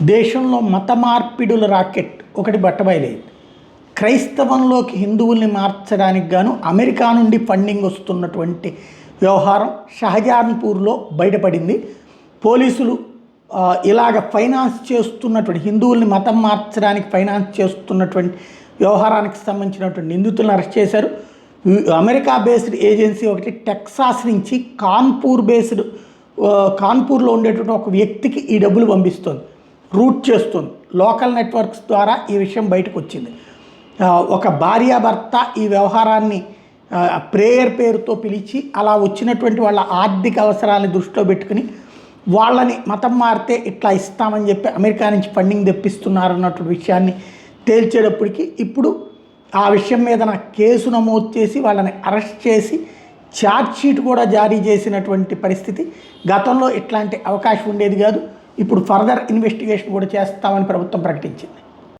దేశంలో మత మార్పిడుల రాకెట్ ఒకటి బట్టబయలైంది. క్రైస్తవంలోకి హిందువుల్ని మార్చడానికి గాను అమెరికా నుండి ఫండింగ్ వస్తున్నటువంటి వ్యవహారం షహజాన్పూర్లో బయటపడింది. పోలీసులు ఇలాగ ఫైనాన్స్ చేస్తున్నటువంటి హిందువుల్ని మతం మార్చడానికి ఫైనాన్స్ చేస్తున్నటువంటి వ్యవహారానికి సంబంధించినటువంటి నిందితులను అరెస్ట్ చేశారు. అమెరికా బేస్డ్ ఏజెన్సీ ఒకటి టెక్సాస్ నుంచి కాన్పూర్లో ఉండేటువంటి ఒక వ్యక్తికి ఈ డబ్బులు పంపిస్తుంది, రూట్ చేస్తుంది. లోకల్ నెట్వర్క్స్ ద్వారా ఈ విషయం బయటకు వచ్చింది. ఒక భార్యాభర్త ఈ వ్యవహారాన్ని ప్రేయర్ పేరుతో పిలిచి అలా వచ్చినటువంటి వాళ్ళ ఆర్థిక అవసరాలను దృష్టిలో పెట్టుకుని వాళ్ళని మతం మారితే ఇట్లా ఇస్తామని చెప్పి అమెరికా నుంచి ఫండింగ్ తెప్పిస్తున్నారన్నటువంటి విషయాన్ని తేల్చేటప్పటికి ఇప్పుడు ఆ విషయం మీద కేసు నమోదు చేసి వాళ్ళని అరెస్ట్ చేసి ఛార్జ్షీట్ కూడా జారీ చేసినటువంటి పరిస్థితి. గతంలో ఇట్లాంటి అవకాశం ఉండేది కాదు. ఇప్పుడు ఫర్దర్ ఇన్వెస్టిగేషన్ కూడా చేస్తామని ప్రభుత్వం ప్రకటించింది.